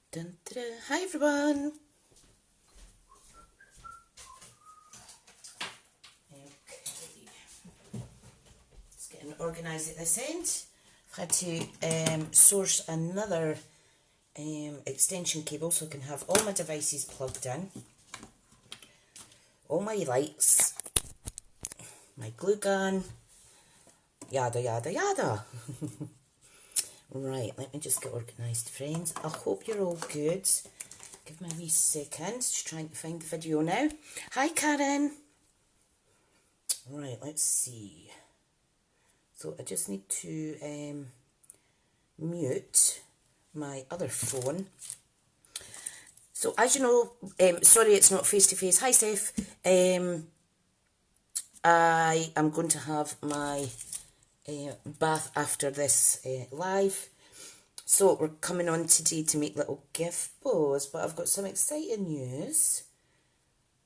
Dun, dun, dun. Hi everyone. Okay, it's getting organised at this end. I've had to source another extension cable so I can have all my devices plugged in, all my lights, my glue gun, yada yada yada. Right, let me just get organised, friends. I hope you're all good. Give me a wee second, just trying to find the video now. Hi Karen. Right, let's see. So I just need to mute my other phone. So as you know, sorry it's not face to face. Hi Steph. I am going to have my bath after this live. So we're coming on today to make little gift bows, but I've got some exciting news.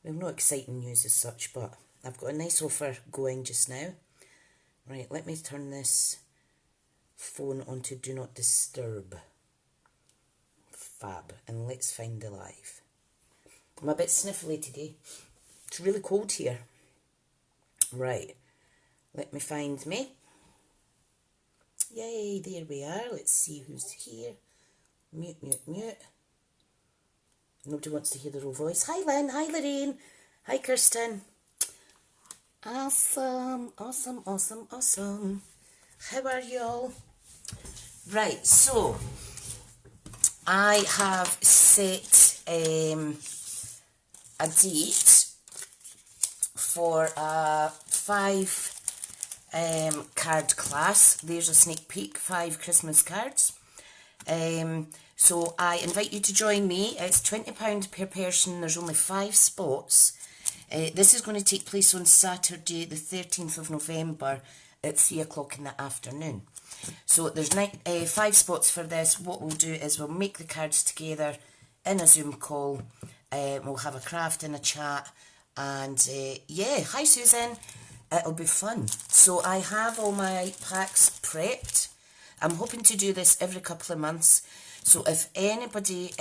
Well, not exciting news as such, but I've got a nice offer going just now. Right, let me turn this phone onto Do Not Disturb. Fab, and let's find the live. I'm a bit sniffly today. It's really cold here. Right, let me find me. Yay, there we are. Let's see who's here. Mute, mute, mute. Nobody wants to hear their own voice. Hi Lynn, hi Lorraine, hi Kirsten. Awesome, awesome, awesome, awesome. How are y'all? Right, so I have set a date for a 5 card class. There's a sneak peek, 5 Christmas cards. So I invite you to join me. It's £20 per person. There's only 5 spots. This is going to take place on Saturday the 13th of November at 3 o'clock in the afternoon. So there's 5 spots for this. What we'll do is we'll make the cards together in a Zoom call. We'll have a craft and a chat. And yeah, hi Susan. It'll be fun. So I have all my packs prepped. I'm hoping to do this every couple of months. So if anybody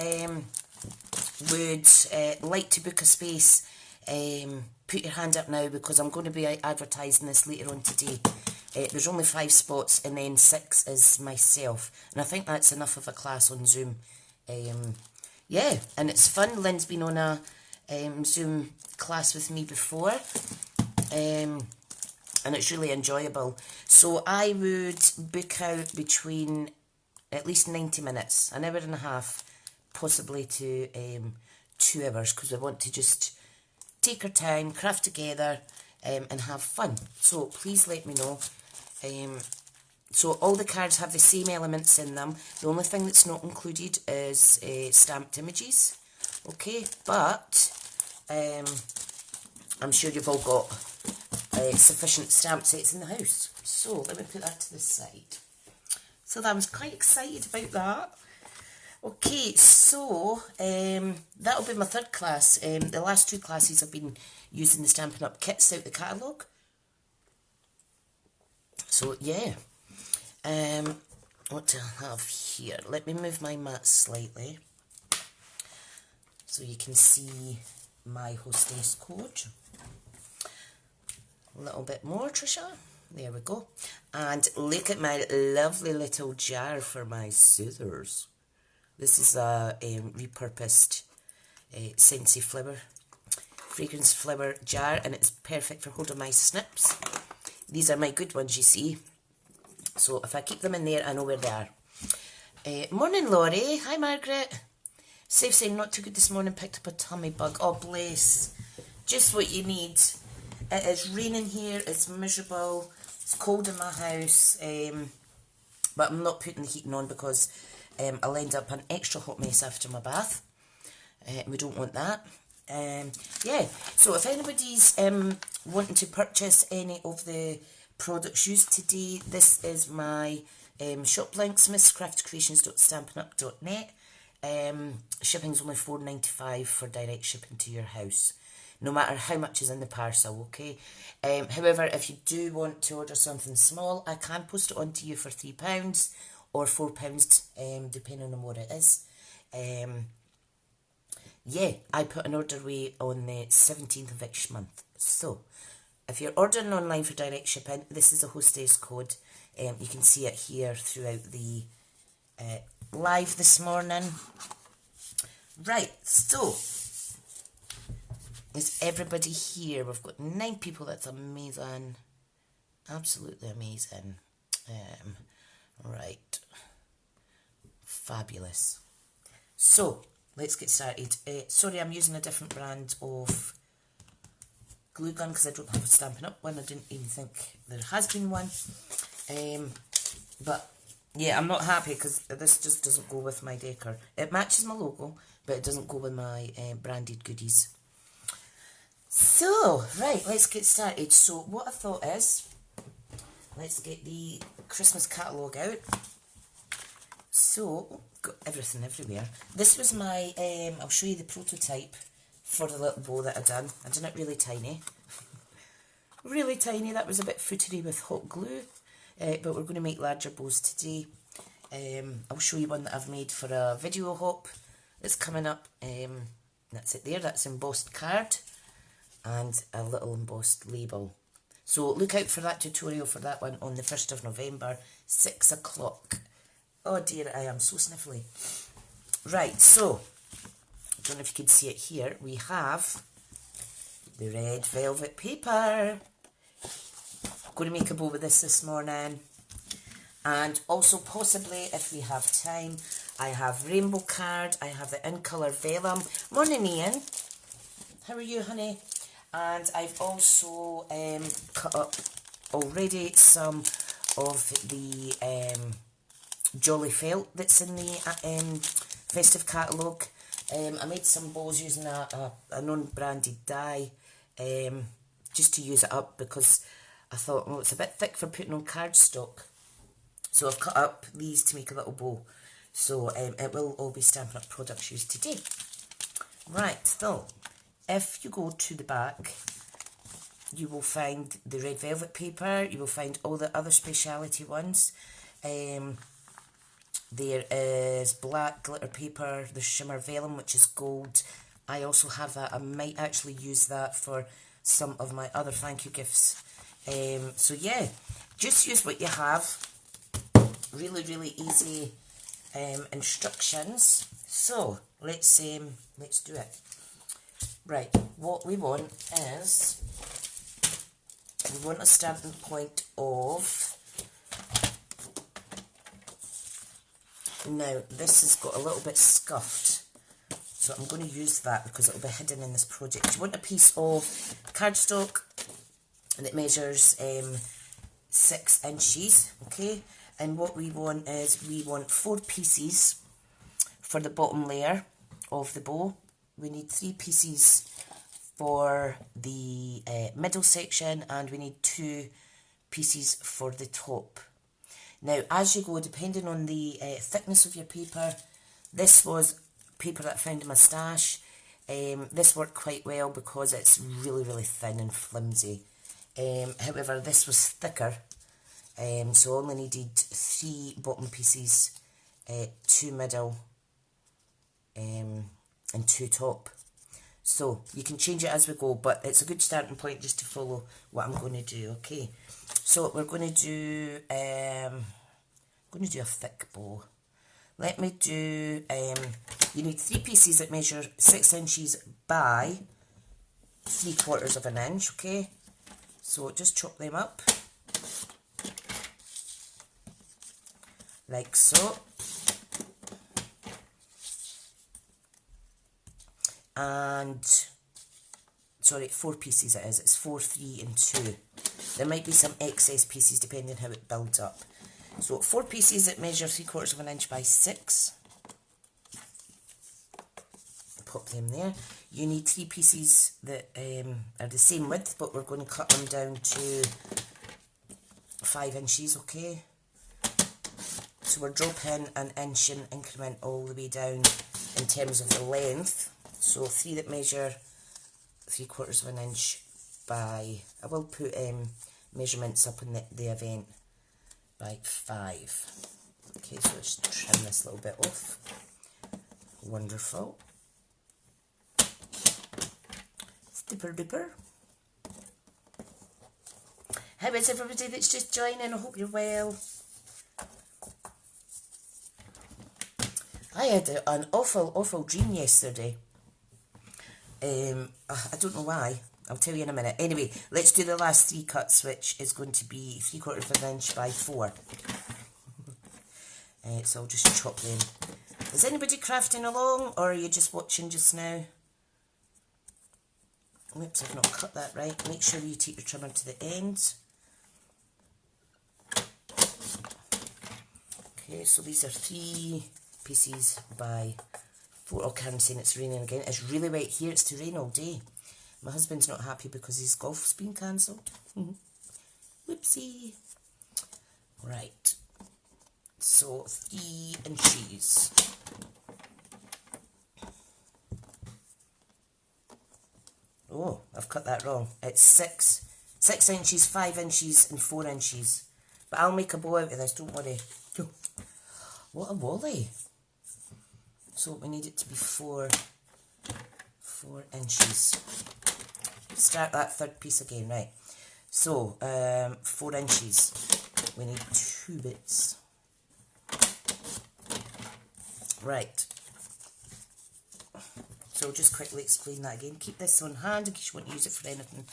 would like to book a space, put your hand up now, because I'm going to be advertising this later on today. There's only 5 spots and then 6 is myself. And I think that's enough of a class on Zoom. Yeah, and it's fun. Lynn's been on a Zoom class with me before. And it's really enjoyable. So I would book out between at least 90 minutes, an hour and a half, possibly to 2 hours, because we want to just take our time, craft together, and have fun. So please let me know. So all the cards have the same elements in them. The only thing that's not included is stamped images. Okay, but I'm sure you've all got sufficient stamp sets in the house. So let me put that to the side. So I was quite excited about that. Okay, so that'll be my 3rd class. The last 2 classes I've been using the Stampin' Up kits out the catalogue. So yeah, what do I have here? Let me move my mat slightly so you can see my hostess code. A little bit more, Tricia. There we go. And look at my lovely little jar for my scissors. This is a repurposed Scentsy flower, fragrance flower jar, and it's perfect for holding my snips. These are my good ones, you see. So if I keep them in there, I know where they are. Morning, Laurie. Hi, Margaret. Safe saying not too good this morning. Picked up a tummy bug. Oh, bless. Just what you need. It is raining here. It's miserable. It's cold in my house. But I'm not putting the heating on because I'll end up an extra hot mess after my bath. We don't want that. Yeah, so if anybody's wanting to purchase any of the products used today, this is my shop link, smithscraftcreations.stampinup.net. Shipping's only £4.95 for direct shipping to your house, no matter how much is in the parcel, okay? However, if you do want to order something small, I can post it on to you for £3 or £4, depending on what it is. Yeah, I put an order away on the 17th of each month. So, if you're ordering online for direct shipping, this is a hostess code. You can see it here throughout the live this morning. Right, so, is everybody here? We've got 9 people, that's amazing. Absolutely amazing. Right. Fabulous. So, let's get started. Sorry, I'm using a different brand of glue gun because I don't have a Stampin' Up one. I didn't even think there has been one. But, yeah, I'm not happy because this just doesn't go with my decor. It matches my logo, but it doesn't go with my branded goodies. So, right, let's get started. So, what I thought is, let's get the Christmas catalogue out. So, got everything everywhere. This was my, I'll show you the prototype for the little bow that I done. I done it really tiny. Really tiny. That was a bit footery with hot glue. But we're going to make larger bows today. I'll show you one that I've made for a video hop that's coming up. That's it there. That's embossed card and a little embossed label. So look out for that tutorial for that one on the 1st of November, 6 o'clock. Oh dear, I am so sniffly. Right, so, I don't know if you can see it here. We have the red velvet paper. I'm going to make a bow with this morning. And also possibly, if we have time, I have rainbow card. I have the in colour vellum. Morning, Ian. How are you, honey? And I've also cut up already some of the Jolly Felt that's in the festive catalogue. I made some bows using a non-branded dye just to use it up because I thought, well, it's a bit thick for putting on cardstock. So I've cut up these to make a little bow. So it will all be Stampin' Up products used today. Right, so if you go to the back, you will find the red velvet paper. You will find all the other speciality ones. There is black glitter paper, the shimmer vellum, which is gold. I also have that. I might actually use that for some of my other thank you gifts. So yeah, just use what you have. Really, really easy instructions. So let's do it. Right, what we want is we want a starting point of. Now, this has got a little bit scuffed, so I'm going to use that because it will be hidden in this project. You want a piece of cardstock, and it measures 6 inches, okay? And what we want is, we want 4 pieces for the bottom layer of the bow. We need 3 pieces for the middle section, and we need 2 pieces for the top. Now, as you go, depending on the thickness of your paper, this was paper that I found in my stash. This worked quite well because it's really, really thin and flimsy. However, this was thicker, so I only needed 3 bottom pieces, 2 middle, and 2 top. So, you can change it as we go, but it's a good starting point just to follow what I'm going to do, okay? So we're going to do, I'm going to do a thick bow. Let me do, you need 3 pieces that measure 6 inches by 3/4 of an inch, okay? So just chop them up, like so. And, sorry, 4 pieces it is. It's 4, 3 and 2. There might be some excess pieces depending how it builds up. So 4 pieces that measure 3/4 of an inch by 6. Pop them there. You need 3 pieces that are the same width, but we're going to cut them down to 5 inches, okay? So we're dropping an inch in increment all the way down in terms of the length. So 3 that measure 3/4 of an inch by, I will put measurements up in the event, by 5. Okay, so let's trim this little bit off. Wonderful. Super duper. How is everybody that's just joining? I hope you're well. I had an awful dream yesterday. I don't know why. I'll tell you in a minute. Anyway, let's do the last 3 cuts, which is going to be 3/4 of an inch by 4. So I'll just chop them. Is anybody crafting along, or are you just watching just now? Oops, I've not cut that right. Make sure you take your trimmer to the end. Okay, so these are 3 pieces by 4. Oh, Karen's saying it's raining again. It's really wet here. It's to rain all day. My husband's not happy because his golf's been cancelled. Whoopsie. Right. So 3 inches. Oh, I've cut that wrong. It's 6 inches, 5 inches and 4 inches. But I'll make a bow out of this, don't worry. What a wally. So we need it to be 4 inches. Start that 3rd piece again, right. So, 4 inches. We need 2 bits. Right. So I'll just quickly explain that again. Keep this on hand in case you want to use it for anything.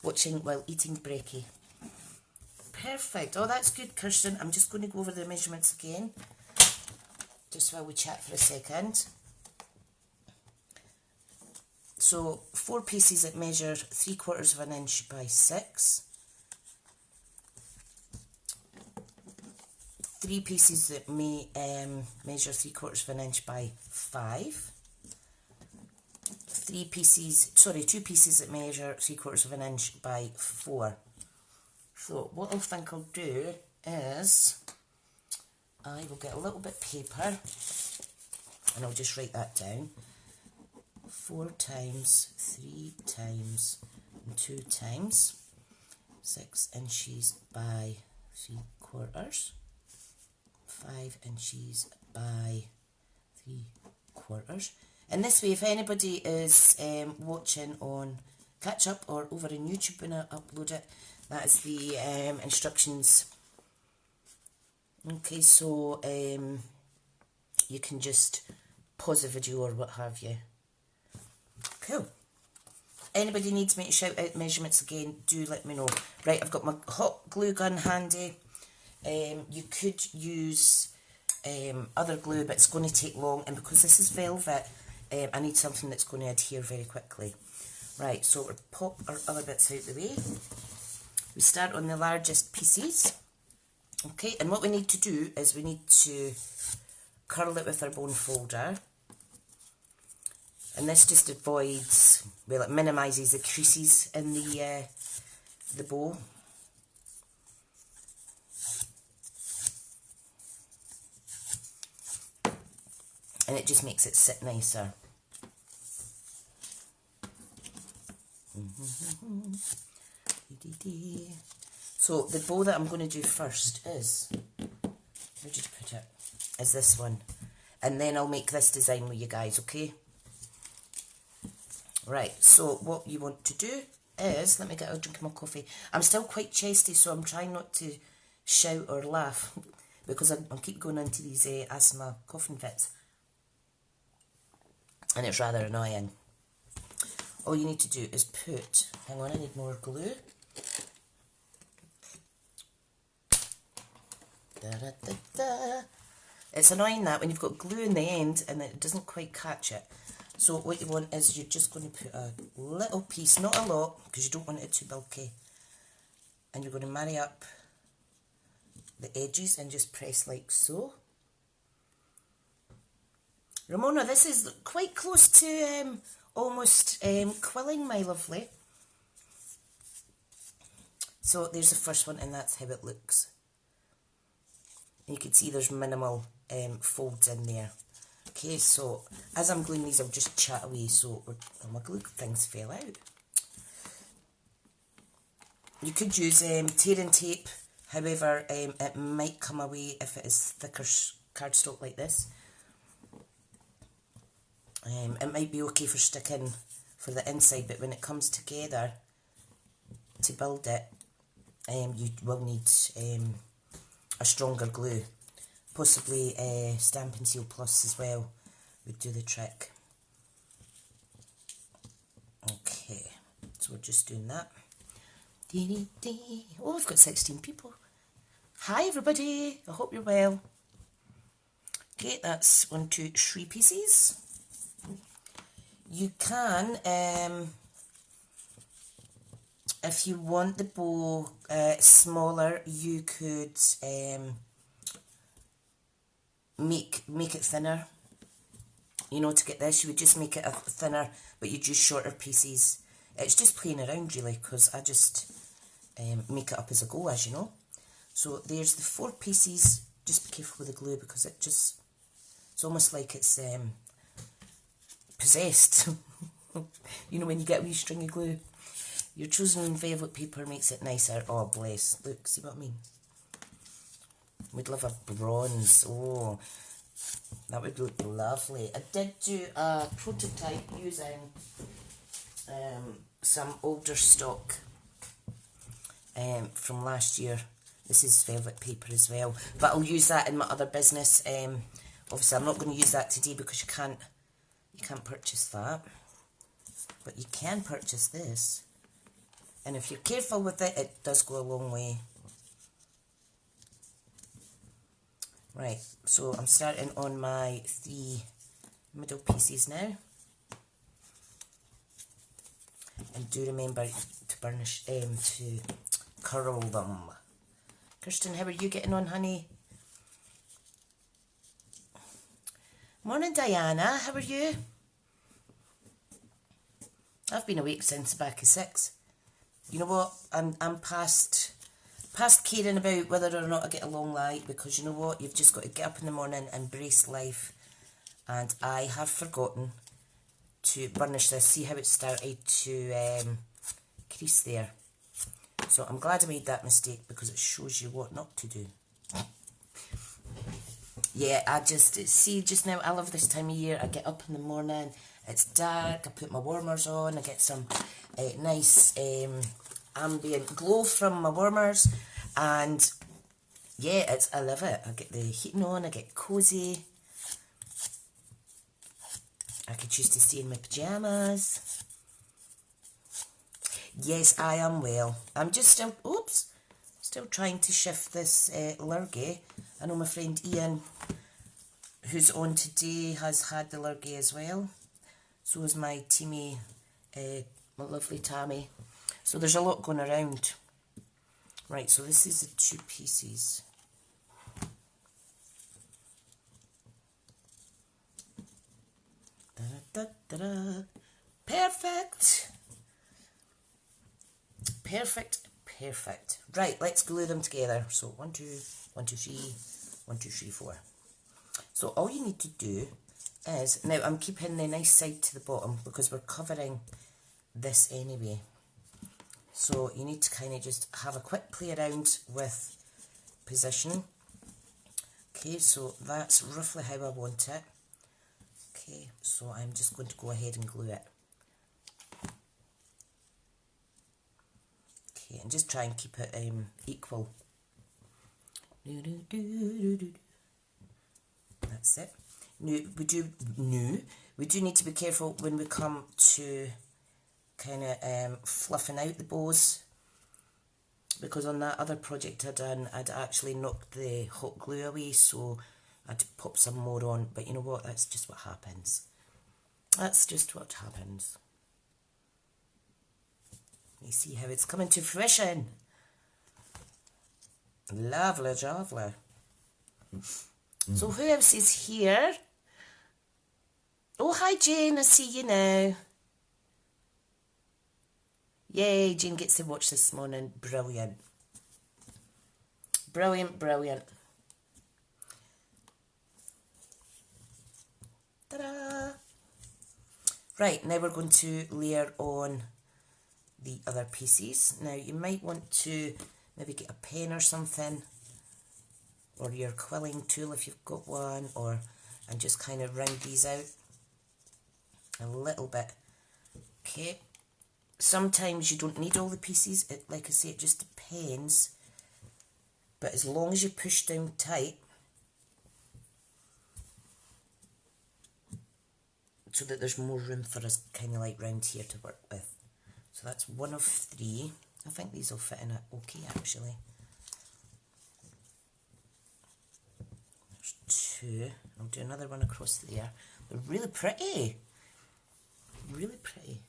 Watching while eating brekkie. Perfect. Oh, that's good, Kirsten. I'm just going to go over the measurements again. Just while we chat for a second. So 4 pieces that measure 3/4 of an inch by 6. 3 pieces that may measure 3/4 of an inch by 5. 2 pieces that measure 3/4 of an inch by 4. So what I think I'll do is I will get a little bit of paper and I'll just write that down. 4 times 3 times 2 times 6 inches by 3/4. 5 inches by 3/4. And this way, if anybody is watching on catch up or over on YouTube when I upload it, that is the instructions. Okay, so you can just pause the video or what have you. Cool. Anybody needs me to shout out measurements again, do let me know. Right, I've got my hot glue gun handy. You could use other glue, but it's going to take long, and because this is velvet, I need something that's going to adhere very quickly. Right, so we'll pop our other bits out the way. We start on the largest pieces. Okay, and what we need to do is we need to curl it with our bone folder. And this just avoids, well, it minimises the creases in the bow. And it just makes it sit nicer. So the bow that I'm going to do first is, where did you put it? Is this one. And then I'll make this design with you guys, okay? Right, so what you want to do is, let me get a drink of my coffee. I'm still quite chesty, so I'm trying not to shout or laugh because I keep going into these asthma coughing fits. And it's rather annoying. All you need to do is put, hang on, I need more glue. Da, da, da, da. It's annoying that when you've got glue in the end and it doesn't quite catch it. So what you want is you're just going to put a little piece, not a lot, because you don't want it too bulky. And you're going to marry up the edges and just press like so. Ramona, this is quite close to almost quilling, my lovely. So there's the first one, and that's how it looks. And you can see there's minimal folds in there. Okay, so as I'm gluing these, I'll just chat away. So oh, my glue things fell out. You could use tearing tape, however, it might come away if it is thicker cardstock like this. It might be okay for sticking for the inside, but when it comes together to build it, you will need a stronger glue. Possibly Stampin' Seal Plus as well would do the trick. Okay, so we're just doing that. Oh, we've got 16 people. Hi everybody, I hope you're well. Okay, that's 1, 2, 3 pieces. You can, if you want the bow smaller, you could make it thinner. You know, to get this, you would just make it a thinner, but you'd use shorter pieces. It's just playing around really, because I just make it up as I go, as you know. So there's the 4 pieces. Just be careful with the glue, because it's almost like it's possessed. You know, when you get a wee string of glue. Your chosen velvet paper makes it nicer. Oh, bless. Look, see what I mean? We'd love a bronze. Oh, that would look lovely. I did do a prototype using some older stock from last year. This is velvet paper as well, but I'll use that in my other business. Obviously, I'm not going to use that today because you can't purchase that, but you can purchase this, and if you're careful with it, it does go a long way. Right, so I'm starting on my 3 middle pieces now, and do remember to burnish, to curl them. Kirsten, how are you getting on, honey? Morning, Diana, how are you? I've been awake since the back of 6. You know what? I'm past caring about whether or not I get a long light, because you know what? You've just got to get up in the morning, embrace life, and I have forgotten to burnish this. See how it started to crease there. So I'm glad I made that mistake, because it shows you what not to do. Yeah, I just, see, just now, I love this time of year. I get up in the morning, it's dark, I put my warmers on, I get some nice ambient glow from my warmers, and yeah, I love it. I get the heating on, I get cosy. I could choose to stay in my pyjamas. Yes, I am well. I'm just still trying to shift this lurgy. I know my friend Ian, who's on today, has had the lurgy as well. So is my teamie, my lovely Tammy. So there's a lot going around. Right, so this is the 2 pieces. Da-da-da-da-da. Perfect. Perfect, perfect. Right, let's glue them together. So 1, 2, 1, 2, 3, 1, 2, 3, 4. So all you need to do is, now I'm keeping the nice side to the bottom because we're covering this anyway. So you need to kind of just have a quick play around with position. Okay, so that's roughly how I want it. Okay, so I'm just going to go ahead and glue it. Okay, and just try and keep it equal. That's it. Now, we do need to be careful when we come to kind of fluffing out the bows, because on that other project I'd done, I'd actually knocked the hot glue away, so I had to pop some more on, but you know what, that's just what happens. That's just what happens. You see how it's coming to fruition. Lovely, lovely. So who else is here? Oh, hi Jane, I see you now. Yay, Jane gets to watch this morning. Brilliant. Brilliant, brilliant. Ta-da! Right, now we're going to layer on the other pieces. Now you might want to maybe get a pen or something, or your quilling tool if you've got one, and just kind of round these out. a little bit. Okay, sometimes you don't need all the pieces, like I say, it just depends, but as long as you push down tight so that there's more room for us kind of like round here to work with. So that's 1 of 3. I think these will fit in it okay actually. There's 2. I'll do another one across there. They're really pretty. Really pretty.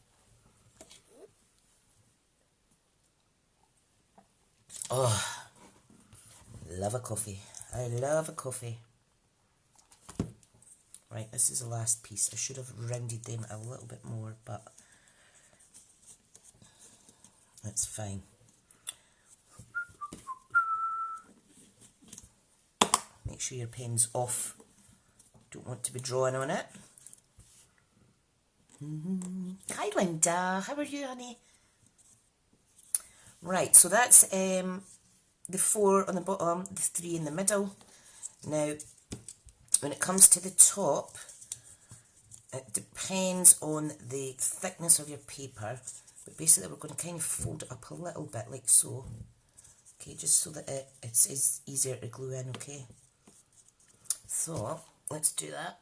Oh, love a coffee. I love a coffee. Right, this is the last piece. I should have rounded them a little bit more, but that's fine. Make sure your pen's off. Don't want to be drawing on it. Hi Linda, how are you, honey? Right, so that's the 4 on the bottom, the 3 in the middle. Now, when it comes to the top, it depends on the thickness of your paper, but basically we're going to kind of fold it up a little bit like so. Okay, just so that it's easier to glue in, okay? So, let's do that.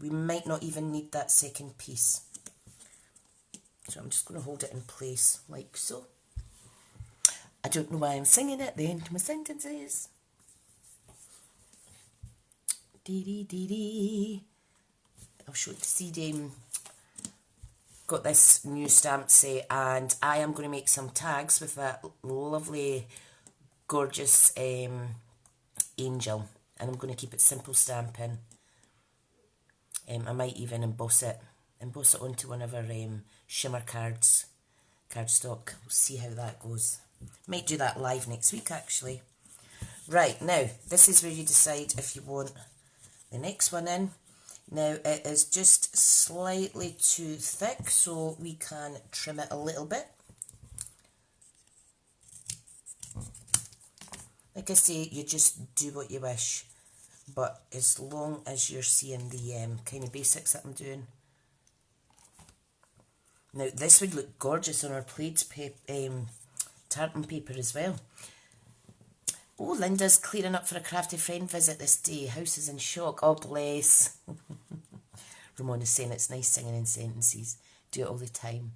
We might not even need that second piece. So I'm just going to hold it in place like so. I don't know why I'm singing at the end of my sentences. Dee dee dee dee. I'll show it to CD. Got this new stamp set and I am going to make some tags with that lovely, gorgeous angel. And I'm going to keep it simple stamping. I might even emboss it onto one of our shimmer cards, cardstock. We'll see how that goes. Might do that live next week actually. Right, now this is where you decide if you want the next one in. Now it is just slightly too thick, so we can trim it a little bit. Like I say, you just do what you wish, but as long as you're seeing the kind of basics that I'm doing. Now this would look gorgeous on our plaid tartan paper as well. Oh, Linda's clearing up for a crafty friend visit this day. House is in shock. Oh, bless. Ramona's saying it's nice singing in sentences. Do it all the time.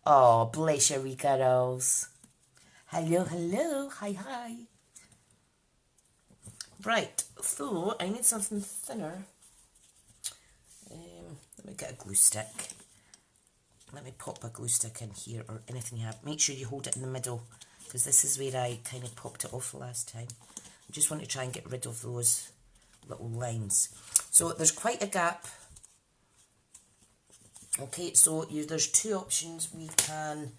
Oh, bless your wee girls. Hello, hello. Hi, hi. Right, so I need something thinner. Let me get a glue stick. Let me pop a glue stick in here or anything you have. Make sure you hold it in the middle, because this is where I kind of popped it off last time. I just want to try and get rid of those little lines. So there's quite a gap. Okay, so there's 2 options. We can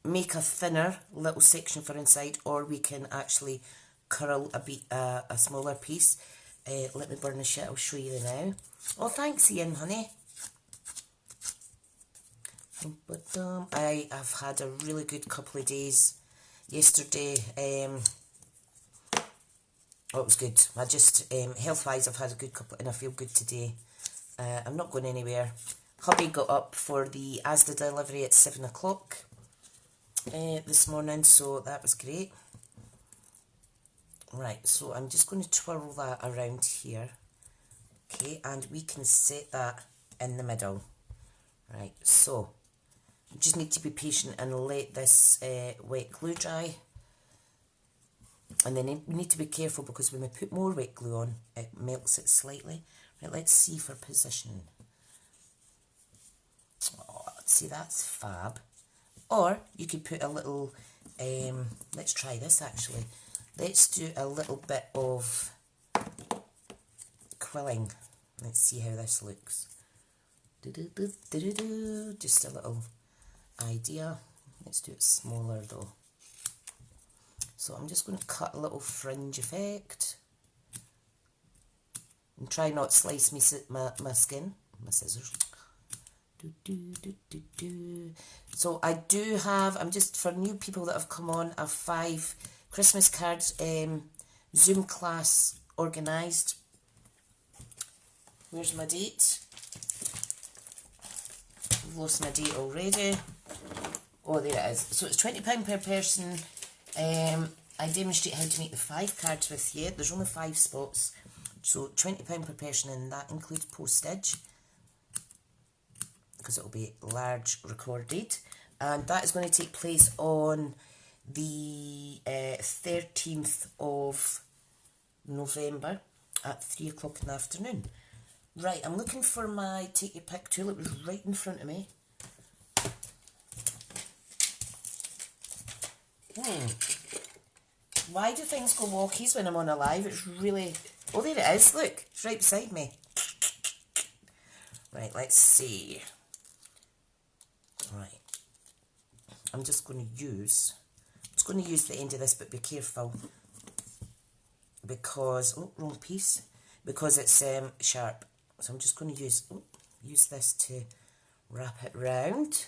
make a thinner little section for inside, or we can actually curl a smaller piece. Let me burnish it, I'll show you now. Oh, thanks Ian, honey. I have had a really good couple of days. Yesterday, oh, it was good. I just, health-wise, I've had a good couple, and I feel good today. I'm not going anywhere. Hubby got up for the Asda delivery at 7 o'clock this morning, so that was great. Right, so I'm just going to twirl that around here. Okay, and we can set that in the middle. Right, so you just need to be patient and let this wet glue dry. And then we need to be careful, because when we put more wet glue on, it melts it slightly. Right, let's see for position. Oh, see, that's fab. Or you could put a little, let's try this actually. Let's do a little bit of quilling. Let's see how this looks. Just a little idea. Let's do it smaller though. So I'm just going to cut a little fringe effect. And try not to slice my skin, my scissors. So I do have, I'm just, for new people that have come on, I have 5 Christmas cards Zoom class organised. Where's my date? I've lost my date already. Oh, there it is. So it's £20 per person. I demonstrate how to make the 5 cards with you. There's only 5 spots. So £20 per person, and that includes postage, because it will be large recorded. And that is going to take place on the 13th of November at 3 o'clock in the afternoon. Right, I'm looking for my take your pick tool. It was right in front of me. Why do things go walkies when I'm on a live? It's really... Oh, there it is. Look, it's right beside me. Right, let's see. Right. I'm just going to use... the end of this, but be careful. Because... Oh, wrong piece. Because it's sharp. So I'm just going to use this to wrap it round.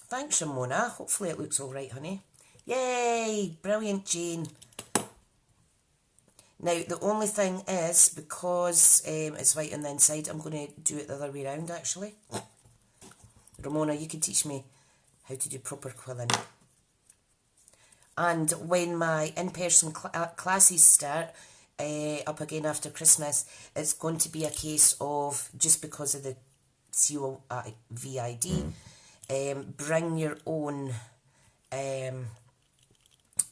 Thanks, Ramona. Hopefully it looks all right, honey. Yay! Brilliant, Jane. Now, the only thing is, because it's white on the inside, I'm going to do it the other way around, actually. Ramona, you can teach me how to do proper quilling. And when my in-person classes start, up again after Christmas, it's going to be a case of, just because of the COVID,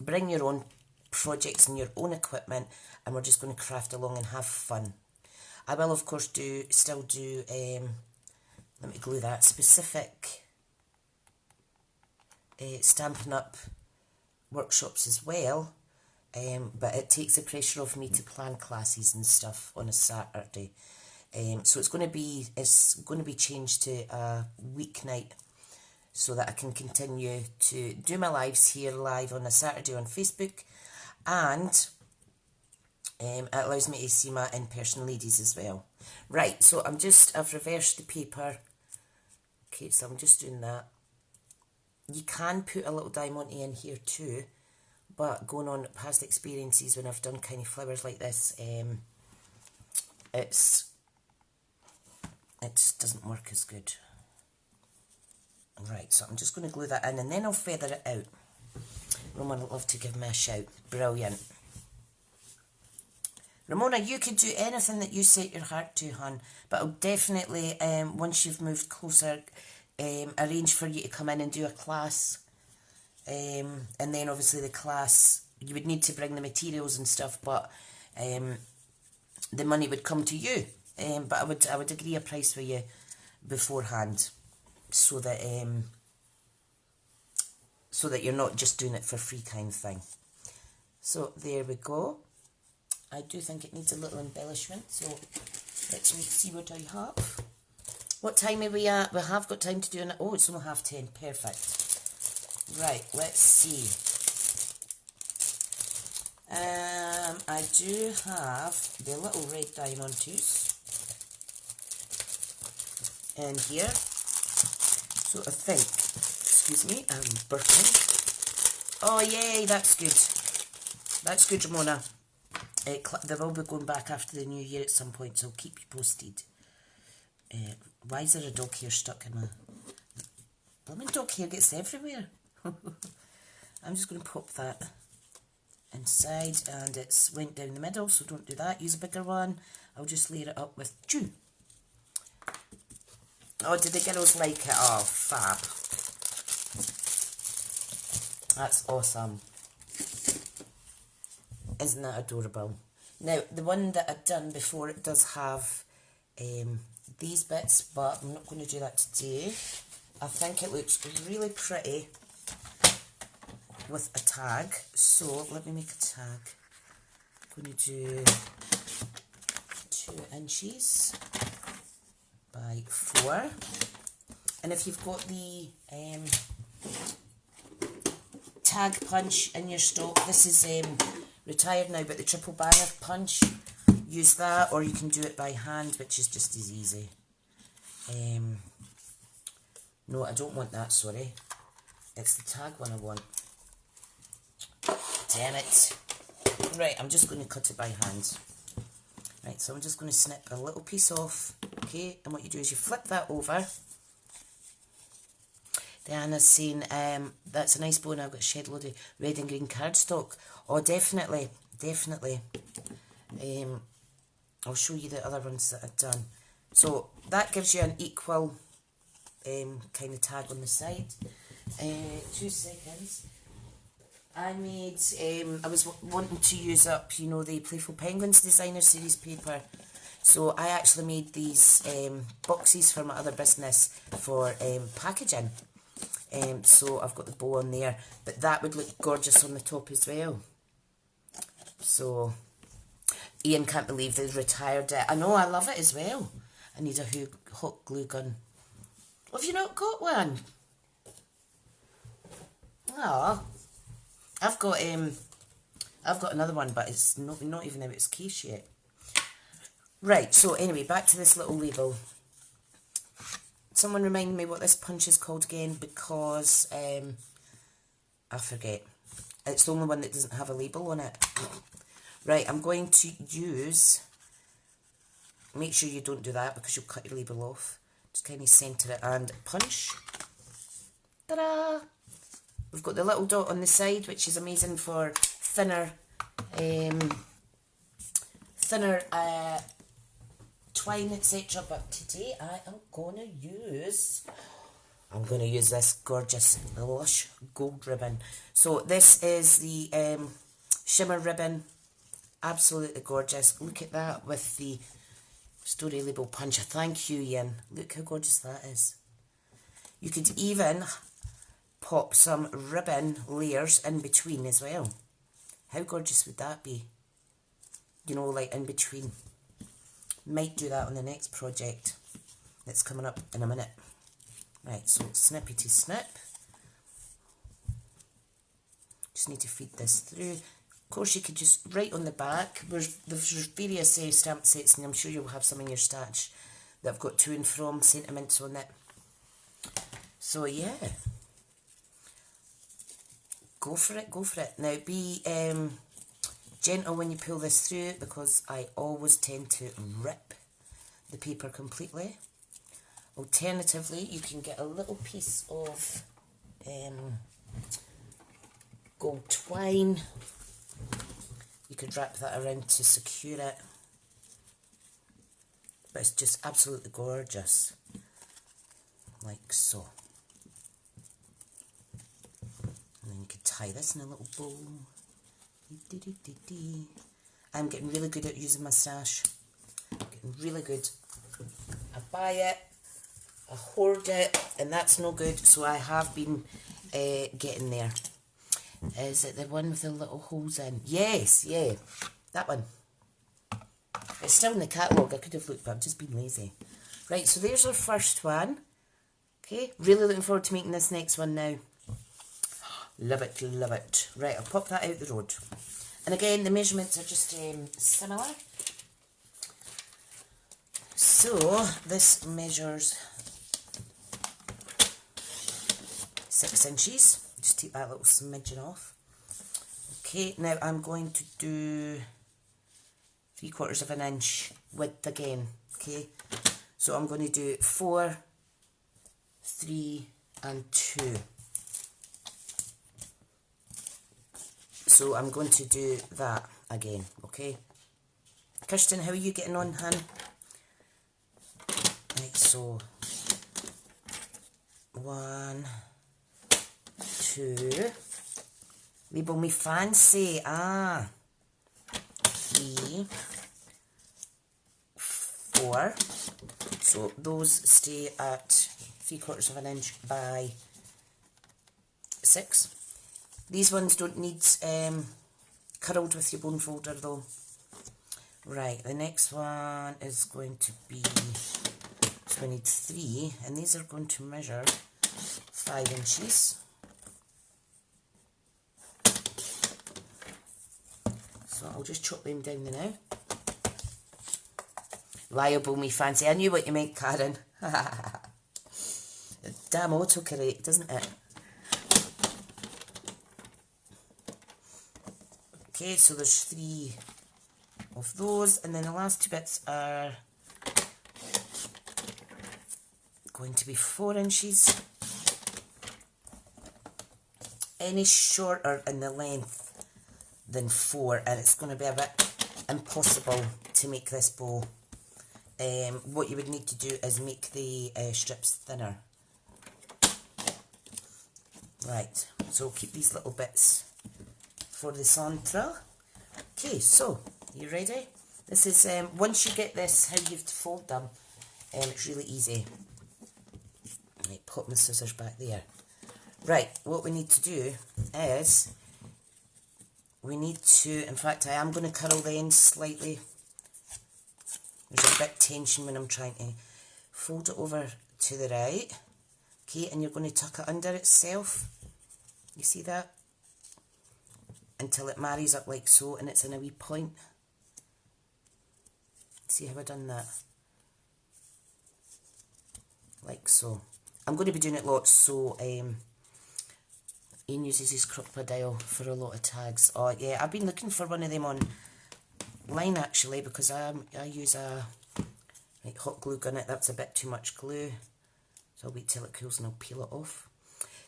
bring your own projects and your own equipment, and we're just going to craft along and have fun. I will, of course, still do let me glue that, specific Stampin' Up workshops as well, but it takes the pressure off me to plan classes and stuff on a Saturday. So it's going to be changed to a weeknight, so that I can continue to do my lives here live on a Saturday on Facebook, and it allows me to see my in-person ladies as well. Right, so I've reversed the paper. Okay, so I'm just doing that. You can put a little diamond in here too, but going on past experiences when I've done kind of flowers like this, it doesn't work as good. Right, so I'm just going to glue that in, and then I'll feather it out. Ramona would love to give me a shout. Brilliant. Ramona, you could do anything that you set your heart to, hon, but I'll definitely, once you've moved closer, arrange for you to come in and do a class. And then obviously the class, you would need to bring the materials and stuff, but the money would come to you. But I would agree a price for you beforehand, so that you're not just doing it for free kind of thing. So there we go. I do think it needs a little embellishment, so let's see what I have. What time are we at? We have got time to do it. Oh, it's only 10:30. Perfect. Right, let's see. I do have the little red diamantes in here. So I think, excuse me, I'm burping. Oh yay, that's good. That's good, Ramona. They will be going back after the new year at some point, so I'll keep you posted. Why is there a dog hair stuck in my... Blooming dog hair gets everywhere. I'm just going to pop that inside, and it's went down the middle, so don't do that. Use a bigger one. I'll just layer it up with dew. Oh, did the girls like it? Oh, fab. That's awesome. Isn't that adorable? Now, the one that I'd done before, it does have these bits, but I'm not going to do that today. I think it looks really pretty with a tag. So, let me make a tag. I'm going to do 2 inches by 4. And if you've got the tag punch in your stock, this is retired now, but the triple banner punch, use that, or you can do it by hand, which is just as easy. No, I don't want that, sorry. It's the tag one I want. Damn it. Right, I'm just going to cut it by hand. Right, so I'm just going to snip a little piece off, okay, and what you do is you flip that over. Diana's saying, that's a nice bow and I've got a shed load of red and green cardstock. Oh, definitely, definitely. I'll show you the other ones that I've done. So that gives you an equal kind of tag on the side. 2 seconds. I made, I was wanting to use up, you know, the Playful Penguins Designer Series paper. So I actually made these boxes for my other business for packaging. So I've got the bow on there, but that would look gorgeous on the top as well. So Ian can't believe they've retired it. I know, I love it as well. I need a hot glue gun. Have you not got one? Oh, I've got another one, but it's not even out of its case yet. Right, so anyway, back to this little label. Someone remind me what this punch is called again, because I forget. It's the only one that doesn't have a label on it. Right, I'm going to use, make sure you don't do that because you'll cut your label off. Just kind of centre it and punch. Ta-da! We've got the little dot on the side, which is amazing for thinner twine, etc. But today I'm going to use this gorgeous lush gold ribbon. So this is the shimmer ribbon. Absolutely gorgeous. Look at that with the story label puncher. Thank you, Ian. Look how gorgeous that is. You could even pop some ribbon layers in between as well. How gorgeous would that be? You know, like in between. Might do that on the next project that's coming up in a minute. Right, so snippy to snip. Just need to feed this through. Of course, you could just write on the back. There's various stamp sets, and I'm sure you'll have some in your stash that have got to and from sentiments on it. So yeah, go for it, go for it. Now be gentle when you pull this through, because I always tend to rip the paper completely. Alternatively, you can get a little piece of gold twine. You could wrap that around to secure it. But it's just absolutely gorgeous. Like so. And then you could tie this in a little bow. I'm getting really good at using my stash. Getting really good. I buy it, I hoard it, and that's no good, so I have been getting there. Is it the one with the little holes in? Yes, yeah, that one. It's still in the catalogue. I could have looked, but I've just been lazy. Right, so there's our first one. Okay, really looking forward to making this next one now. Love it, love it. Right, I'll pop that out the road. And again, the measurements are just similar. So, this measures 6 inches. Just take that little smidgen off. Okay, now I'm going to do 3/4 of an inch width again. Okay, so I'm going to do 4, 3, and 2. So I'm going to do that again, okay? Kirsten, how are you getting on, hun? Right, so 1, 2, label me fancy, 3, 4, so those stay at 3/4 of an inch by 6. These ones don't need curled with your bone folder though. Right, the next one is going to be, so we need 3, and these are going to measure 5 inches. So I'll just chop them down now. Liable me fancy. I knew what you meant, Karen. Damn autocorrect, doesn't it? Okay, so there's 3 of those, and then the last 2 bits are going to be 4 inches. Any shorter in the length than 4 and it's going to be a bit impossible to make this bow. What you would need to do is make the strips thinner. Right, so we'll keep these little bits for the centre. Okay, so, you ready? This is, once you get this, how you have to fold them, it's really easy. Right, pop my scissors back there. Right, what we need to do is, we need to, in fact I am going to curl the ends slightly. There's a bit of tension when I'm trying to fold it over to the right. Okay, and you're going to tuck it under itself. You see that? Until it marries up like so and it's in a wee point. See how I've done that? Like so. I'm going to be doing it lots, so Ian uses his crocodile for a lot of tags. Oh yeah, I've been looking for one of them online actually, because I use a hot glue gun. That's a bit too much glue, so I'll wait till it cools and I'll peel it off.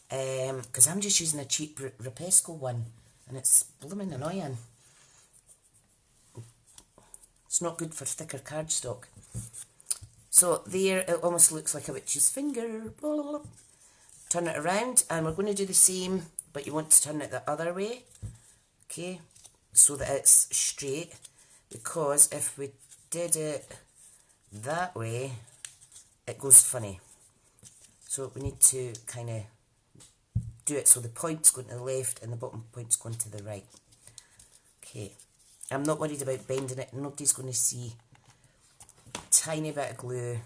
Because I'm just using a cheap Repesco one, and it's blooming annoying. It's not good for thicker cardstock. So there, it almost looks like a witch's finger. Blah, blah, blah. Turn it around, and we're going to do the same, but you want to turn it the other way, okay, so that it's straight, because if we did it that way, it goes funny. So we need to kind of do it so the point's going to the left and the bottom point's going to the right. Okay, I'm not worried about bending it, nobody's going to see. Tiny bit of glue.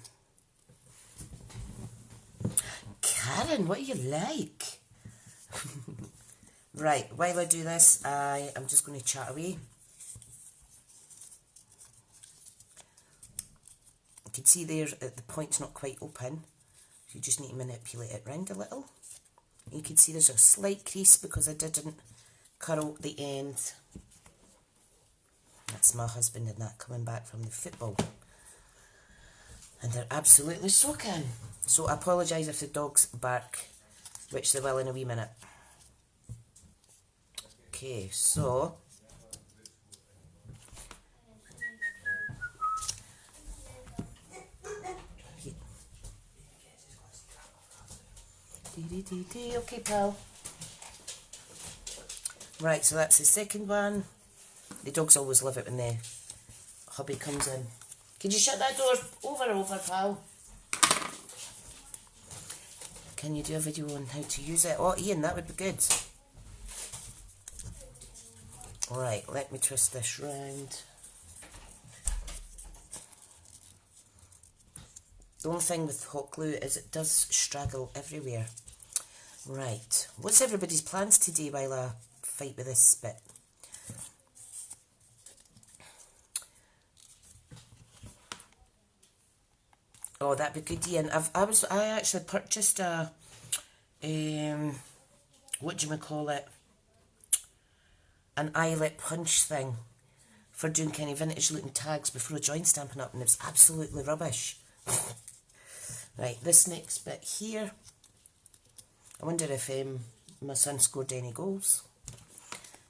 Karen, what are you like? Right, while I do this, I am just going to chat away. You can see there the point's not quite open, so you just need to manipulate it round a little. You can see there's a slight crease because I didn't curl the end. That's my husband and that coming back from the football. And they're absolutely soaking. So I apologise if the dogs bark, which they will in a wee minute. Okay, so okay, pal. Right, so that's the second one. The dogs always love it when the hubby comes in. Could you shut that door? Over, pal. Can you do a video on how to use it? Oh, Ian, that would be good. Right, let me twist this round. The only thing with hot glue is it does straggle everywhere. Right, what's everybody's plans today while I fight with this bit? Oh, that'd be good, Ian. I actually purchased a what do you call it? An eyelet punch thing for doing kind of vintage looking tags before I joined Stampin' Up, and it was absolutely rubbish. Right, this next bit here. I wonder if my son scored any goals.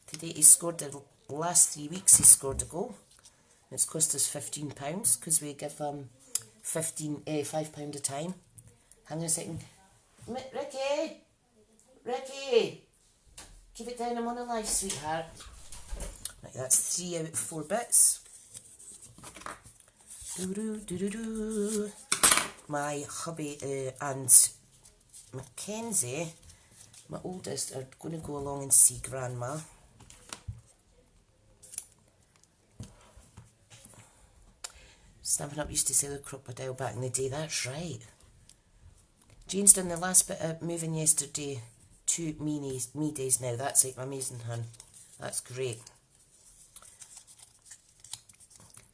Today he scored the last 3 weeks. He scored a goal. It's cost us £15 because we give £5 a time. Hang on a second. Ricky, keep it down. I'm on a live, sweetheart. Right, that's 3 out of 4 bits. My hubby and Mackenzie, my oldest, are going to go along and see Grandma. Stampin' Up used to sell the crocodile back in the day, that's right. Jane's done the last bit of moving yesterday. 2 me days now, that's like amazing, hun. That's great.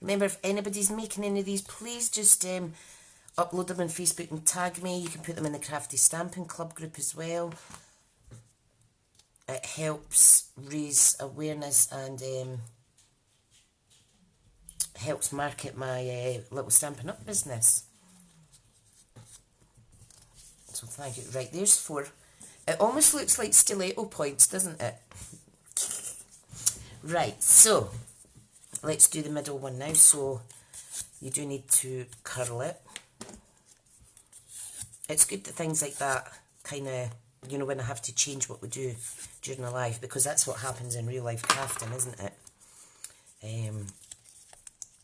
Remember, if anybody's making any of these, please just upload them on Facebook and tag me. You can put them in the Crafty Stampin' Club group as well. It helps raise awareness and helps market my little Stampin' Up business. So thank you. Right, there's 4. It almost looks like stiletto points, doesn't it? Right, so let's do the middle one now. So you do need to curl it. It's good that things like that kind of, you know, when I have to change what we do during a live, because that's what happens in real life crafting, isn't it?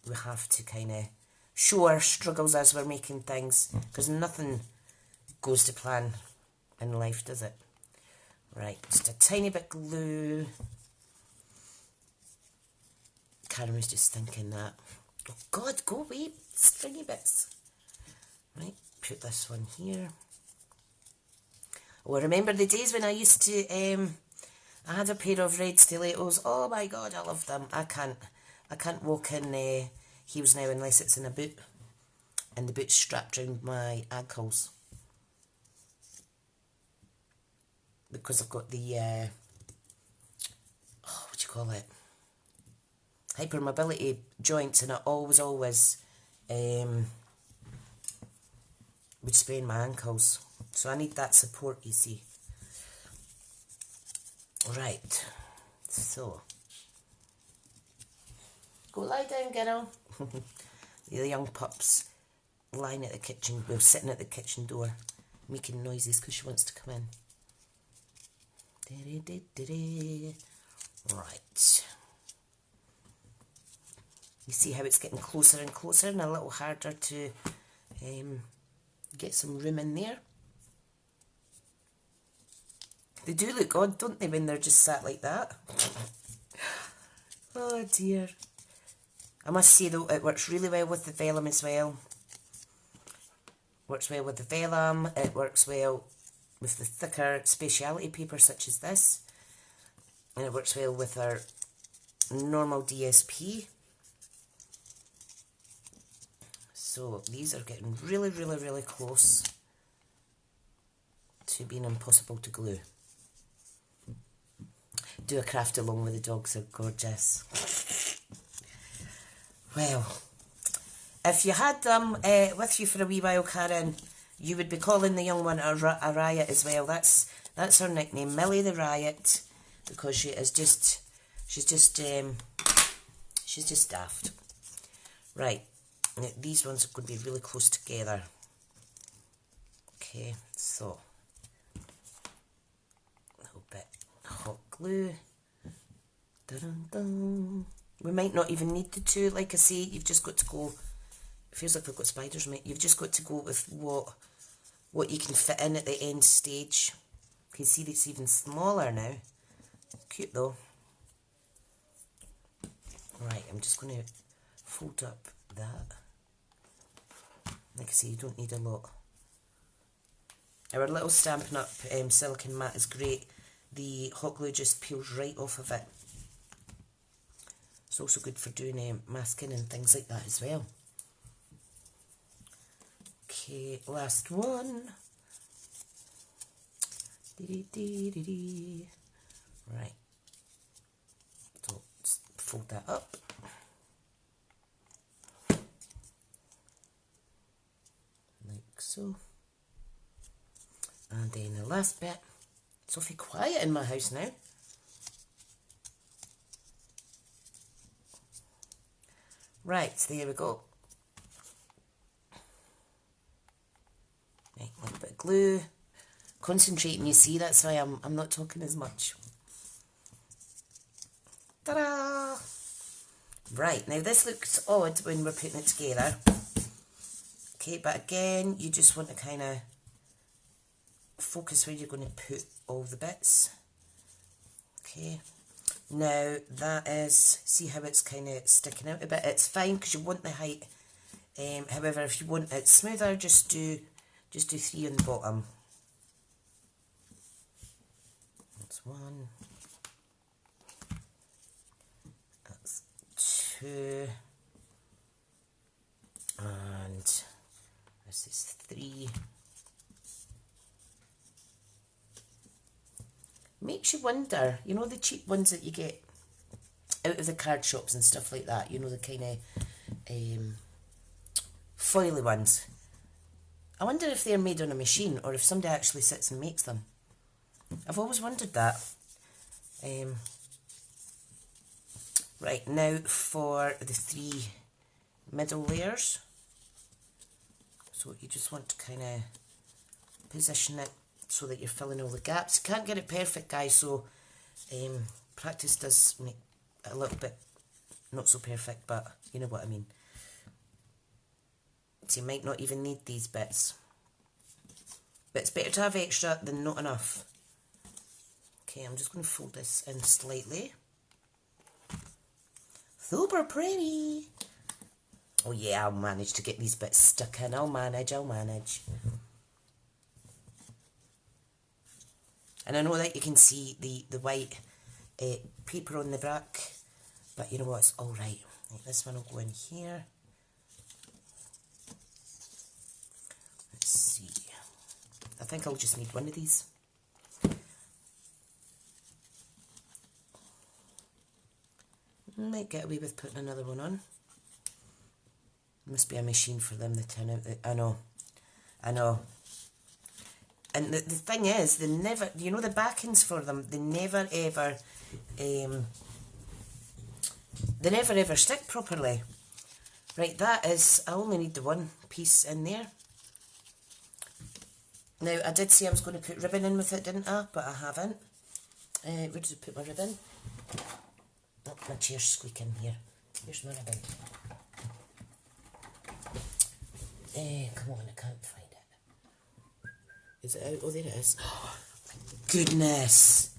We have to kind of show our struggles as we're making things, because nothing goes to plan in life, does it? Right, just a tiny bit glue. Karen was just thinking that. Oh God, go away, stringy bits. Right, put this one here. Oh, I remember the days when I used to, I had a pair of red stilettos. Oh my God, I love them. I can't walk in heels now unless it's in a boot, and the boot's strapped around my ankles, because I've got the, what do you call it? Hypermobility joints, and I always would sprain my ankles. So I need that support, you see. Right, so go lie down, girl. The young pups lying at the kitchen, well, sitting at the kitchen door, making noises because she wants to come in. Right. You see how it's getting closer and closer, and a little harder to get some room in there. They do look odd, don't they, when they're just sat like that? Oh dear. I must say though, it works really well with the vellum as well. Works well with the vellum, it works well with the thicker speciality paper such as this. And it works well with our normal DSP. So these are getting really, really, really close to being impossible to glue. Do a craft along with the dogs, are gorgeous. Well, if you had them with you for a wee while, Karen, you would be calling the young one a riot as well. That's her nickname, Millie the Riot, because she's just daft. Right, these ones are going to be really close together. Okay, so a little bit hot glue. Dun-dun-dun. We might not even need the 2, like I say, you've just got to go, it feels like we've got spiders, mate. You've just got to go with what you can fit in at the end stage. You can see it's even smaller now. Cute though. Right, I'm just going to fold up that. Like I say, you don't need a lot. Our little Stampin' Up silicone mat is great. The hot glue just peels right off of it. It's also good for doing masking and things like that as well. Okay, last one. Right. So just fold that up. Like so. And then the last bit. It's awfully quiet in my house now. Right, there we go. Right, a little bit of glue. Concentrating, you see, that's why I'm not talking as much. Ta-da! Right, now this looks odd when we're putting it together. Okay, but again, you just want to kind of focus where you're going to put all the bits. Okay. Now that is, see how it's kind of sticking out a bit? It's fine because you want the height. However, if you want it smoother, just do 3 on the bottom. That's 1. That's 2. And this is 3. Makes you wonder, you know, the cheap ones that you get out of the card shops and stuff like that, you know, the kind of foily ones. I wonder if they're made on a machine or if somebody actually sits and makes them. I've always wondered that. Right, now for the 3 middle layers. So you just want to kind of position it so that you're filling all the gaps. You can't get it perfect, guys, so practice does make it a little bit not so perfect, but you know what I mean. So you might not even need these bits. But it's better to have extra than not enough. Okay, I'm just going to fold this in slightly. Super pretty! Oh yeah, I'll manage to get these bits stuck in. I'll manage. And I know that you can see the white paper on the back, but you know what, it's alright. Right, this one will go in here. Let's see. I think I'll just need one of these. Might get away with putting another one on. Must be a machine for them to turn out. I know. And the thing is, they never, you know, the backings for them, they never ever stick properly. Right, that is, I only need the one piece in there. Now, I did say I was going to put ribbon in with it, didn't I? But I haven't. Where did I put my ribbon? Oh, my chair's squeaking here. Here's my ribbon. Come on, I can't find it. Is it out? Oh, there it is. Oh, my goodness.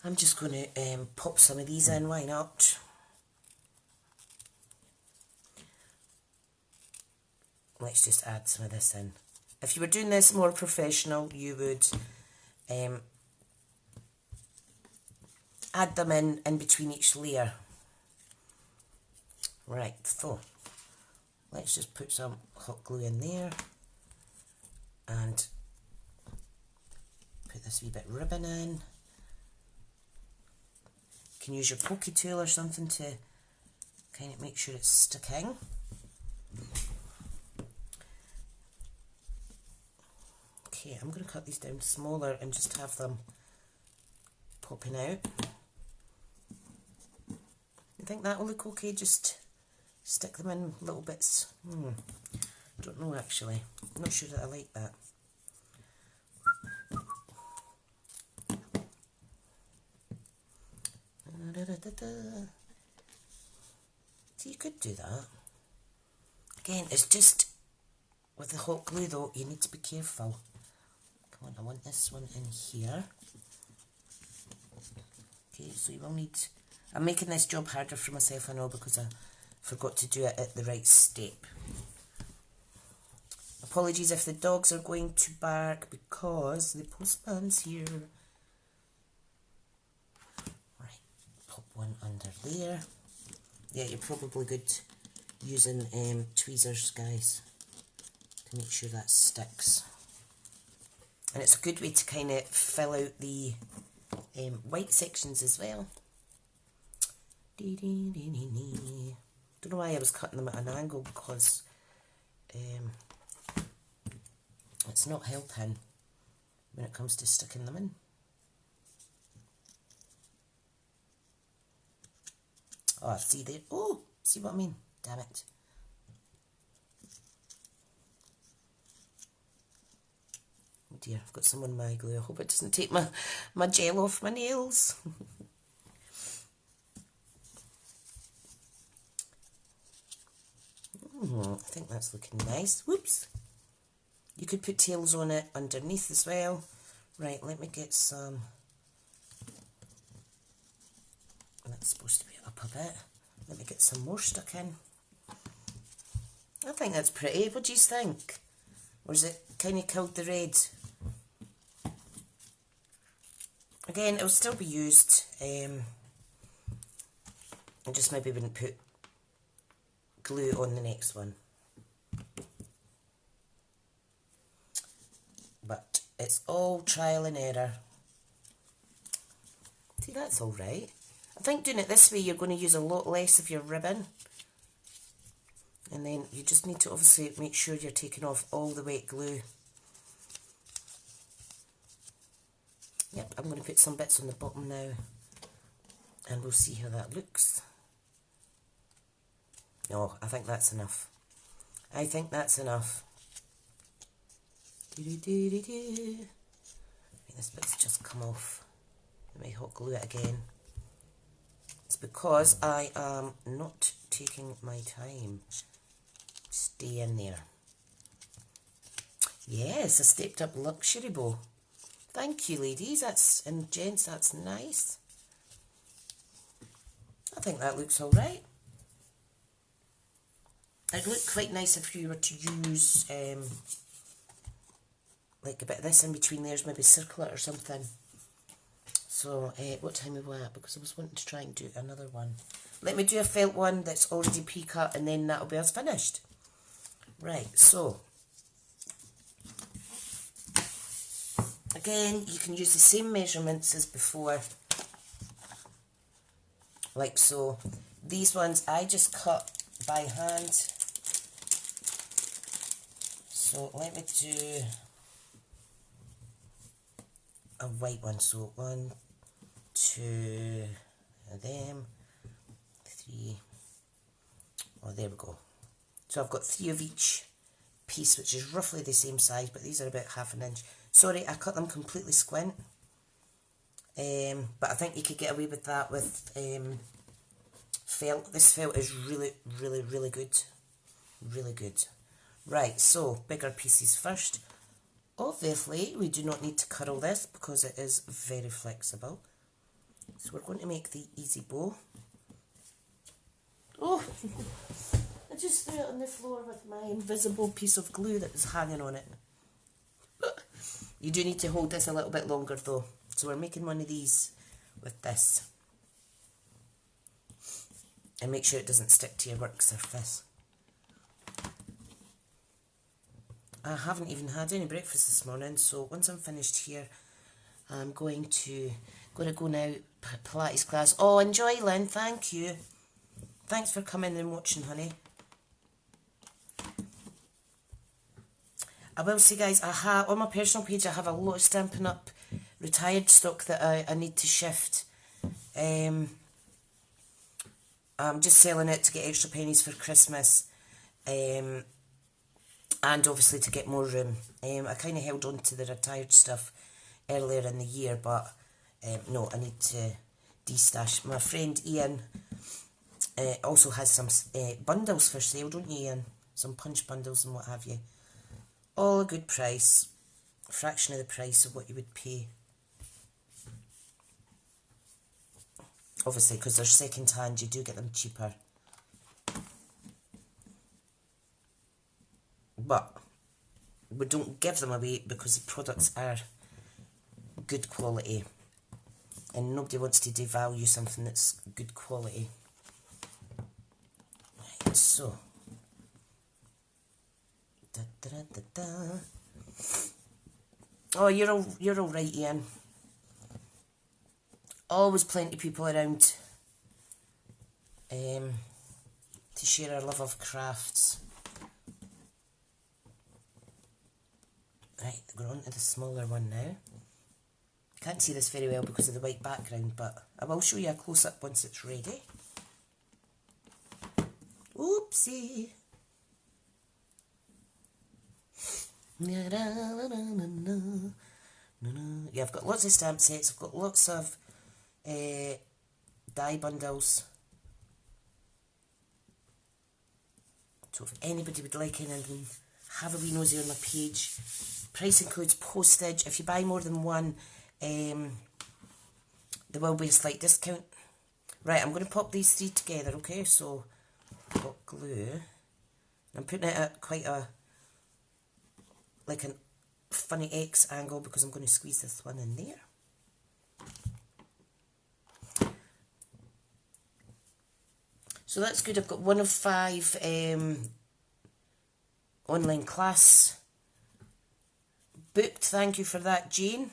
I'm just going to pop some of these in, why not? Let's just add some of this in. If you were doing this more professional, you would add them in between each layer. Right, so let's just put some hot glue in there and put this wee bit of ribbon in. You can use your pokey tool or something to kind of make sure it's sticking. Okay, I'm going to cut these down smaller and just have them popping out. You think that will look okay? Just stick them in little bits. Don't know actually. I'm not sure that I like that. So you could do that. Again, it's just with the hot glue though, you need to be careful. Come on, I want this one in here. Okay, so you will need... I'm making this job harder for myself, I know, because I forgot to do it at the right step. Apologies if the dogs are going to bark because the postman's here. Right, pop one under there. Yeah, you're probably good using tweezers, guys, to make sure that sticks. And it's a good way to kind of fill out the white sections as well. Don't know why I was cutting them at an angle, because it's not helping when it comes to sticking them in. Oh, see there? Oh, see what I mean? Damn it. Oh dear, I've got some on my glue. I hope it doesn't take my gel off my nails. I think that's looking nice. Whoops. You could put tails on it underneath as well. Right, let me get some... That's supposed to be up a bit. Let me get some more stuck in. I think that's pretty. What do you think? Or is it kind of killed the red? Again, it'll still be used. I just maybe wouldn't put glue on the next one. But it's all trial and error. See, that's alright. I think doing it this way, you're going to use a lot less of your ribbon. And then you just need to obviously make sure you're taking off all the wet glue. Yep, I'm going to put some bits on the bottom now, and we'll see how that looks. Oh, I think that's enough. I think that's enough. This bit's just come off. Let me hot glue it again. It's because I am not taking my time. Stay in there. Yes, a stepped up luxury bow. Thank you, ladies, and gents, that's nice. I think that looks alright. It'd look quite nice if you were to use like a bit of this in between there, maybe circle it or something. So, what time are we at? Because I was wanting to try and do another one. Let me do a felt one that's already pre-cut, and then that'll be us finished. Right, so again, you can use the same measurements as before, like so. These ones I just cut by hand. So let me do a white one. So 1, 2 of them, 3. Oh, there we go. So I've got 3 of each piece, which is roughly the same size, but these are about 1/2 inch. Sorry, I cut them completely squint. But I think you could get away with that with felt. This felt is really, really, really good. Really good. Right, so bigger pieces first. Obviously, we do not need to curl this because it is very flexible. So we're going to make the easy bow. Oh, I just threw it on the floor with my invisible piece of glue that was hanging on it. You do need to hold this a little bit longer though. So we're making one of these with this. And make sure it doesn't stick to your work surface. I haven't even had any breakfast this morning, so once I'm finished here, I'm going to go now, Pilates class. Oh, enjoy, Lynn, thank you. Thanks for coming and watching, honey. I will say, guys, I have, on my personal page, I have a lot of Stampin' Up! Retired stock that I need to shift. I'm just selling it to get extra pennies for Christmas. And obviously to get more room. I kind of held on to the retired stuff earlier in the year, but no, I need to destash. My friend Ian also has some bundles for sale, don't you, Ian? Some punch bundles and what have you. All a good price. A fraction of the price of what you would pay. Obviously, because they're second hand, you do get them cheaper. But we don't give them away because the products are good quality. And nobody wants to devalue something that's good quality. Right, so. Da, da, da, da, da. Oh, you're all right, Ian. Always plenty of people around to share our love of crafts. Right, we're on to the smaller one now. Can't see this very well because of the white background, but I will show you a close-up once it's ready. Oopsie. Yeah, I've got lots of stamp sets. I've got lots of die bundles. So if anybody would like anything, have a wee nosy on my page. Price includes postage. If you buy more than one, there will be a slight discount. Right, I'm going to pop these 3 together, okay? So, I've got glue. I'm putting it at quite a, like a funny X angle because I'm going to squeeze this one in there. So that's good. I've got 1 of 5 online class booked. Thank you for that, Jane.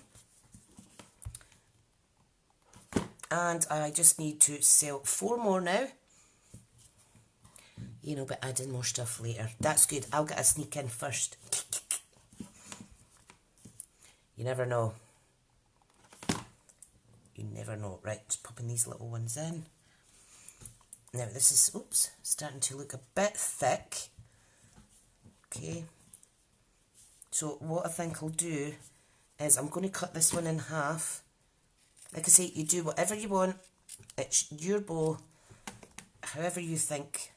And I just need to sell 4 more now. you know, but add in more stuff later. That's good. I'll get a sneak in first. You never know. You never know. Right, just popping these little ones in. Now this is, oops, starting to look a bit thick. Okay. So what I think I'll do is I'm going to cut this one in half. Like I say, you do whatever you want. It's your bow. However you think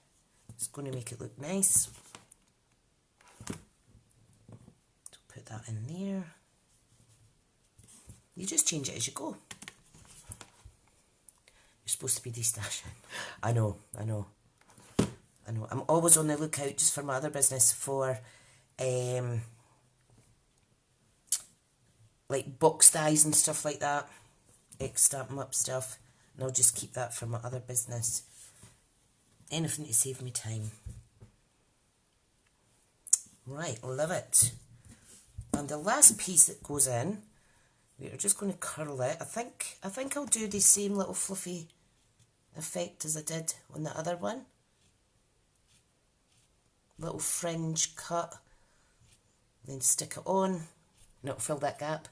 it's going to make it look nice. So put that in there. You just change it as you go. You're supposed to be destashing. I know. I'm always on the lookout just for my other business for like box dies and stuff like that. Stamp 'em up stuff. And I'll just keep that for my other business. Anything to save me time. Right, love it. And the last piece that goes in, we're just going to curl it. I think I'll do the same little fluffy effect as I did on the other one. Little fringe cut. Then stick it on. And it'll fill that gap.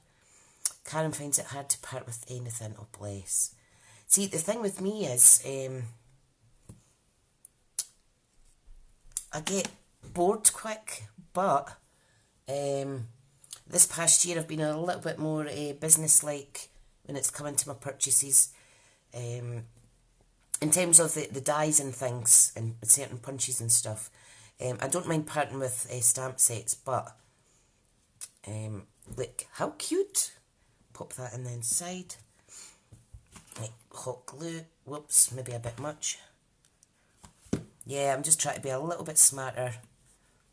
Karen finds it hard to part with anything. Oh, bless. See, the thing with me is, I get bored quick, but this past year I've been a little bit more business-like when it's coming to my purchases. In terms of the dies and things, and certain punches and stuff, I don't mind parting with stamp sets, but look, how cute. Pop that in the inside. Like hot glue. Whoops, maybe a bit much. Yeah, I'm just trying to be a little bit smarter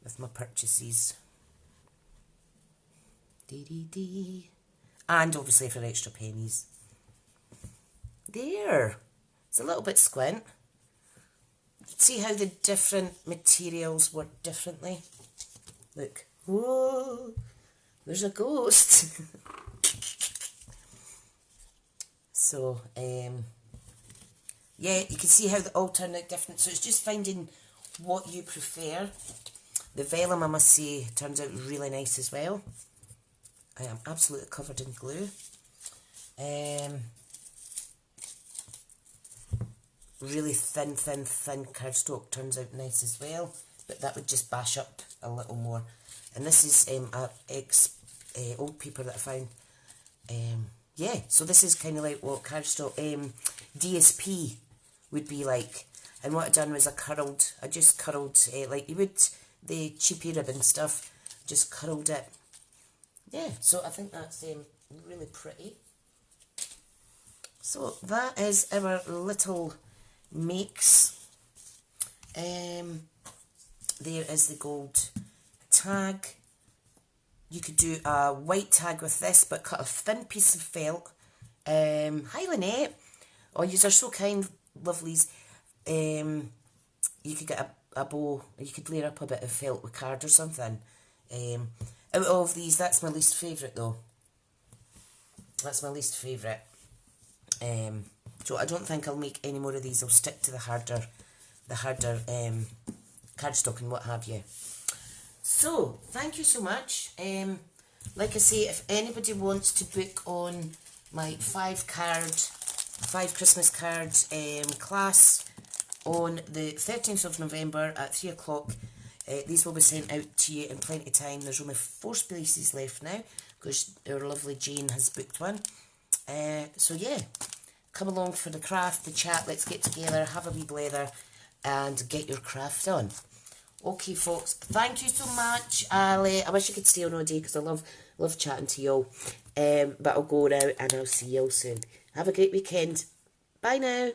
with my purchases. And obviously for extra pennies. There. It's a little bit squint. See how the different materials work differently? Look. Whoa. There's a ghost. So, yeah, you can see how they all turn out different. So it's just finding what you prefer. The vellum, I must say, turns out really nice as well. I am absolutely covered in glue. Really thin cardstock turns out nice as well. But that would just bash up a little more. And this is old paper that I found. Yeah, so this is kind of like what cardstock DSP would be like. And what I done was I just curled like you would the cheapy ribbon stuff, just curled it. Yeah, so I think that's really pretty. So that is our little makes. There is the gold tag. You could do a white tag with this, but cut a thin piece of felt. Hi Lynette. Oh, yous are so kind, lovelies. You could get a bow, you could layer up a bit of felt with card or something. Out of these, that's my least favourite though. That's my least favourite. So I don't think I'll make any more of these. I'll stick to the harder cardstock and what have you. So, thank you so much. Like I say, if anybody wants to book on my 5 Christmas card class on the 13th of November at 3 o'clock, these will be sent out to you in plenty of time. There's only 4 spaces left now because our lovely Jane has booked one. So yeah, come along for the craft, the chat, let's get together, have a wee blather and get your craft on. Okay folks, thank you so much, Ali. I wish I could stay on all day because I love chatting to y'all. But I'll go now and I'll see y'all soon. Have a great weekend. Bye now.